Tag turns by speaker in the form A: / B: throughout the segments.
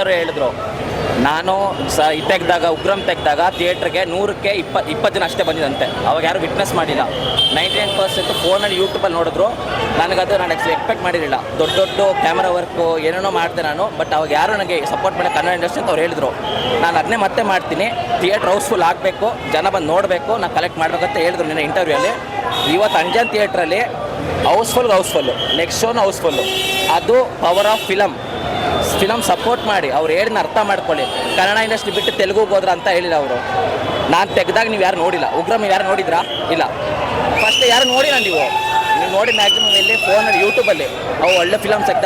A: ಹೇಳಿದ್ರು ನಾನು ತೆಗ್ದಾಗ ಉಗ್ರಂ ತೆಗ್ದಾಗ ಥಿಯೇಟ್ರಿಗೆ 100ಕ್ಕೆ 20 ಜನ ಅಷ್ಟೇ ಬಂದಿದಂತೆ. ಅವಾಗ ಯಾರು ವಿಟ್ನೆಸ್ ಮಾಡಿಲ್ಲ. 99% ಫೋನಲ್ಲಿ ಯೂಟ್ಯೂಬಲ್ಲಿ ನೋಡಿದ್ರು. ನನಗದು ನಾನು ಎಕ್ಸ್ಪೆಕ್ಟ್ ಮಾಡಿರಲಿಲ್ಲ. ದೊಡ್ಡ ದೊಡ್ಡ ಕ್ಯಾಮ್ರಾ ವರ್ಕು ಏನೇನೋ ಮಾಡಿದೆ ನಾನು. ಬಟ್ ಅವಾಗ ಯಾರು ನನಗೆ ಸಪೋರ್ಟ್ ಮಾಡಿ ಕನ್ನಡ ಇಂಡಸ್ಟ್ರಿ ಅಂತ ಅವ್ರು ಹೇಳಿದ್ರು. ನಾನು ಅದನ್ನೇ ಮತ್ತೆ ಮಾಡ್ತೀನಿ, ಥಿಯೇಟ್ರ್ ಹೌಸ್ಫುಲ್ ಆಗಬೇಕು, ಜನ ಬಂದು ನೋಡಬೇಕು, ನಾನು ಕಲೆಕ್ಟ್ ಮಾಡಬೇಕಂತ ಹೇಳಿದ್ರು ನಿನ್ನೆ ಇಂಟರ್ವ್ಯೂಯಲ್ಲಿ. ಇವತ್ತು ಅಂಜನ್ ಥಿಯೇಟ್ರಲ್ಲಿ ಹೌಸ್ಫುಲ್ಲು, ನೆಕ್ಸ್ಟ್ ಶೋನು ಹೌಸ್ಫುಲ್ಲು. ಅದು ಪವರ್ ಆಫ್ ಫಿಲಮ್ ಸಪೋರ್ಟ್ ಮಾಡಿ ಅವ್ರು ಹೇಳಿನ ಅರ್ಥ ಮಾಡ್ಕೊಳ್ಳಿ. ಕನ್ನಡ ಇಂಡಸ್ಟ್ರಿ ಬಿಟ್ಟು ತೆಲುಗುಗೆ ಹೋದ್ರ ಅಂತ ಹೇಳಿಲ್ಲ ಅವರು. ನಾನು ತೆಗ್ದಾಗ ನೀವು ಯಾರು ನೋಡಿಲ್ಲ. ಉಗ್ರಂ ಯಾರು ನೋಡಿದ್ರಾ? ಇಲ್ಲ. ಫಸ್ಟ್ ಯಾರು ನೋಡಿಲ್ಲ ನೀವು ನೋಡಿ ಮ್ಯಾಕ್ಸಿಮಮ್ ಎಲ್ಲಿ ಫೋನಲ್ಲಿ ಯೂಟ್ಯೂಬಲ್ಲಿ ಅವು ಒಳ್ಳೆ ಫಿಲಮ್ ತೆಗ್ದ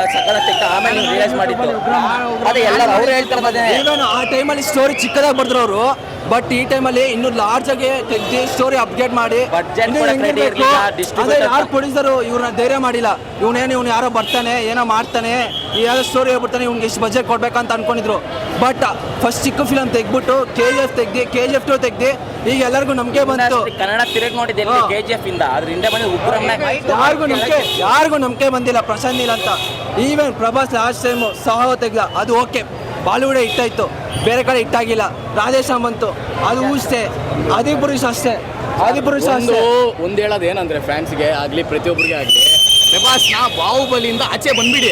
A: ಆಮೇಲೆ ನೀವು ರಿಲೈಸ್ ಮಾಡಿದ್ದು ಅದೇ ಎಲ್ಲರೂ ಅವ್ರು ಹೇಳ್ತಾರೆ.
B: ಆ ಟೈಮಲ್ಲಿ ಸ್ಟೋರಿ ಚಿಕ್ಕದಾಗಿ ಬರ್ದ್ರು ಅವರು. ಬಟ್ ಈ ಟೈಮಲ್ಲಿ ಇನ್ನೂ ಲಾರ್ಜ್ ಆಗಿ ತೆಗ್ದು ಸ್ಟೋರಿ ಅಪ್ಡೇಟ್ ಮಾಡಿ ಯಾರು ಪ್ರೊಡ್ಯೂಸರು ಇವ್ರನ್ನ ಧೈರ್ಯ ಮಾಡಿಲ್ಲ. ಇವ್ನು ಯಾರೋ ಬರ್ತಾನೆ ಏನೋ ಮಾಡ್ತಾನೆ, ಯಾವ್ದೋ ಸ್ಟೋರಿ ಹೇಳ್ಬಿಡ್ತಾನೆ, ಇವ್ನಿಗೆ ಎಷ್ಟು ಬಜೆಟ್ ಕೊಡ್ಬೇಕಂತ ಅನ್ಕೊಂಡಿದ್ರು. ಬಟ್ ಫಸ್ಟ್ ಚಿಕ್ಕ ಫಿಲಮ್ ತೆಗ್ಬಿಟ್ಟು KGF 2 ತೆಗ್ದು ಈಗ ಎಲ್ಲರಿಗೂ ನಂಬಿಕೆ ಬಂತು.
A: ಕನ್ನಡ ತಿರುಗಿ ನೋಡಿದ್ದೆ KGF ಇಂದ, ಅದ್ರಿಂದ ಬಂದು ಉಗ್ರಂ
B: ಯಾರಿಗೂ ನಂಬಿಕೆ ಬಂದಿಲ್ಲ ಪ್ರಶಾಂತ್ ನೀಲ್ ಅಂತ. Even Prabhas last time Saaho ತೆಗ್ದ, ಅದು ಓಕೆ, ಬಾಲಿವುಡ್ ಹಿಟ್ಟಾಯ್ತು, ಬೇರೆ ಕಡೆ ಹಿಟ್ಟಾಗಿಲ್ಲ. ರಾಧೇಶ್ಯಾಮ್ ಬಂತು, ಅದು ಊಷ್ಟೇ. ಆದಿಪುರುಷ್ ಅಷ್ಟೇ.
C: ಒಂದು ಹೇಳೋದು ಏನಂದ್ರೆ ಫ್ಯಾನ್ಸ್ಗೆ ಆಗಲಿ ಪ್ರತಿಯೊಬ್ಬರಿಗೆ ಆಗಲಿ, ಪ್ರಭಾಸ್ನ ಬಾಹುಬಲಿಯಿಂದ ಆಚೆ ಬಂದ್ಬಿಡಿ.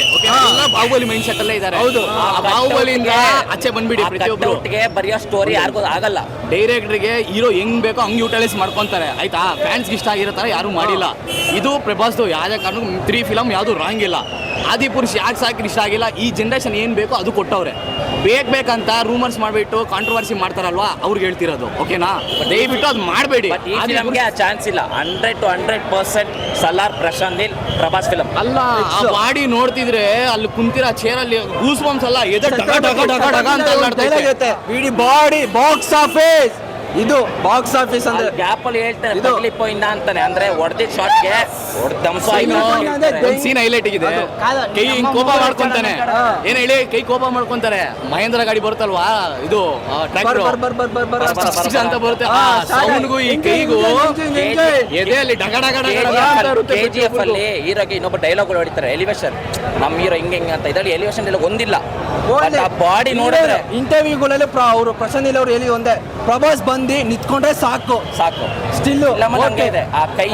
C: ಬಾಹುಬಲಿ ಮೈಂಡ್ ಸೆಟ್ ಅಲ್ಲೇ ಇದ್ದಾರೆ.
B: ಹೌದು,
C: ಬಾಹುಬಲಿಯಿಂದ ಆಚೆ ಬಂದ್ಬಿಡಿ. ಪ್ರತಿಯೊಬ್ಬರು
A: ಬರೆಯೋ ಸ್ಟೋರಿ ಯಾರಿಗೂ ಆಗಲ್ಲ.
C: ಡೈರೆಕ್ಟರ್ಗೆ ಹೀರೋ ಹೆಂಗ್ ಬೇಕೋ ಹಂಗೆ ಯೂಟಿಲೈಸ್ ಮಾಡ್ಕೊಂತಾರೆ, ಆಯ್ತಾ? ಫ್ಯಾನ್ಸ್ಗೆ ಇಷ್ಟ ಆಗಿರೋ ಥರ ಯಾರು ಮಾಡಿಲ್ಲ. ಇದು ಪ್ರಭಾಸ್ದು ಯಾವುದೇ ಕಾರಣಕ್ಕೂ 3 ಫಿಲಮ್ ಯಾವುದು ರಾಂಗ್ ಇಲ್ಲ. ಆದಿಪುರುಷ್ ಯಾಕೆ ಸಾಕಿದ್ರೆ ಇಷ್ಟ ಆಗಿಲ್ಲ, ಈ ಜನ್ರೇಷನ್ ಏನು ಬೇಕೋ ಅದು ಕೊಟ್ಟವ್ರೆ. ಬೇಕಂತ ರೂಮರ್ಸ್ ಮಾಡಿಬಿಟ್ಟು ಕಾಂಟ್ರವರ್ಸಿ ಮಾಡ್ತಾರಲ್ವಾ, ಅವ್ರಿಗೆ ಹೇಳ್ತಿರೋದು. ಓಕೆನಾ? ದಯವಿಟ್ಟು ಅದು ಮಾಡಬೇಡಿ.
A: ನಮಗೆ ಆ ಚಾನ್ಸ್ ಇಲ್ಲ. 100 to 100% ಸಲಾರ್, ಪ್ರಶಾಂತ್ ನೀಲ್, ಪ್ರಭಾಸ್ ಫಿಲಮ್
C: ಅಲ್ಲ. ಆ ಬಾಡಿ ನೋಡ್ತಿದ್ರೆ ಅಲ್ಲಿ ಕುಂತಿರೋ ಚೇರಲ್ಲಿ ಗೂಸ್ ಬಂಪ್ಸ್ ಅಲ್ಲ,
B: ಬಾಡಿ ಬಾಕ್ಸ್ ಆಫೀಸ್. ಇದು ಬಾಕ್ಸ್ ಆಫೀಸ್ ಅಂದ್ರೆ
A: ಗ್ಯಾಪ್ ಅಲ್ಲಿ ಹೇಳ್ತಾರೆ ತಗಲಿಪೋಯಿಂದ ಅಂತಾನೆ. ಅಂದ್ರೆ ಹೊಡೆದಿದ್ದ ಶಾಟ್ಗೆ
C: ಸೀನ್ ಹೈಲೈಟ್ ಆಗಿದೆ. ಕೈ ಹಿಂಗ್ ಕೋಪ ಮಾಡ್ಕೊಂತಾನೆ. ಏನ್ ಹೇಳಿ, ಕೈ ಕೋಪ ಮಾಡ್ಕೊಂತಾರೆ. ಮಹೇಂದ್ರ ಗಾಡಿ ಬರುತ್ತಲ್ವಾ, ಇದು ಟ್ರ್ಯಾಕ್ಟರ್ ಅಂತ ಬರುತ್ತೆ. ಸೌಂಡ್ಗೂ ಈ ಕೈಗೂ ಎದೆಯಲ್ಲಿ
A: KGF ಅಲ್ಲಿ ಹೀರೋಗೆ ಇನ್ನೊಬ್ಬ ಡೈಲಾಗ್ ಹೊಡಿತಾರೆ, ಎಲಿವೇಶನ್. ನಮ್ಮ ಹೀರೋ ಹಿಂಗೆ ಅಂತ. ಇದರಲ್ಲಿ ಎಲಿವೇಶನ್ ಎಲ್ಲ ಒಂದಿಲ್ಲ. ಬಾಡಿ ನೋಡಿದ್ರೆ
B: ಇಂಟರ್ವ್ಯೂಗಳಲ್ಲಿ ಅವರು ಪ್ರಶಾಂತ್ ನೀಲ್ ಅವರು ಹೇಳಿ ಒಂದೇ, ಪ್ರಭಾಸ್ ಬಂದು ನಿಂತ್ಕೊಂಡ್ರೆ ಸಾಕು ಸ್ಟಿಲ್
A: ಇದೆ. ಆ ಕೈ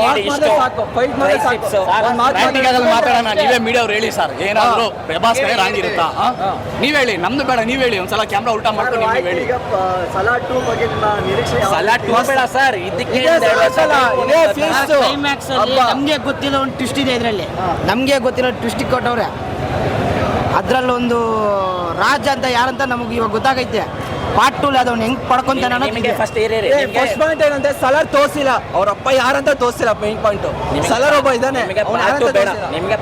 C: ಮಾತಾಡೋಣ. ನೀವೇ ಮೀಡಿಯಾ ಅವ್ರು ಹೇಳಿ ಸರ್, ಏನಾದ್ರು ಪ್ರಭಾಸ್ ಕಡೆ ರಾಂಗ್ ಇರುತ್ತಾ? ನೀವ್ ಹೇಳಿ, ನಮ್ದು ಬೇಡ, ನೀವ್ ಹೇಳಿ. ಒಂದ್ಸಲ ಕ್ಯಾಮ್ರಾ ಉಲ್ಟಾ ಮಾಡ್ಕೊಂಡು ನೀವ್ ಹೇಳಿ.
A: ಸಲಾಟ್ ಬೇಡ ಸರ್, ಇದಕ್ಕೆ
D: ನಮ್ಗೆ ಗೊತ್ತಿರೋ ಒಂದು ಟ್ವಿಸ್ಟ್ ಇದೆ. ಇದರಲ್ಲಿ ನಮ್ಗೆ ಗೊತ್ತಿರೋ ಟ್ವಿಸ್ಟ್ ಕೊಟ್ಟವ್ರೆ. ಅದ್ರಲ್ಲೊಂದು ರಾಜ ಅಂತ ಯಾರಂತ ನಮಗೆ ಇವಾಗ ಗೊತ್ತಾಗೈತೆ. ಪಾರ್ಟ್ 2 ಅದನ್ನ ಹೆಂಗ್ ಪಡ್ಕೊಂತಾನೆ
A: ಫಸ್ಟ್
B: ಪಾಯಿಂಟ್ ಏನಂದ್ರೆ ಸಲಾರ್ ತೋರಿಸಿಲ್ಲ, ಅವ್ರಪ್ಪ ಯಾರಂತ ತೋರಿಸಿಲ್ಲ. ಮೇನ್ ಪಾಯಿಂಟ್ ಸಲಾರ್ ಒಬ್ಬ ಇದ್ದಾನೆ.
A: ನಿಮ್ಗೆ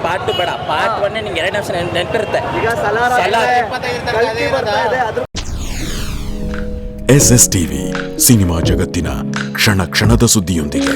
A: ಪಾರ್ಟ್ 2 ಬೇಡ, ಪಾರ್ಟ್ 1 ನಿಮ್ಗೆ 2 ನಿಮಿಷ ನೆನಪಿರುತ್ತೆ.
E: SSTV ಸಿನಿಮಾ ಜಗತ್ತಿನ ಕ್ಷಣ ಕ್ಷಣದ ಸುದ್ದಿಯೊಂದಿಗೆ.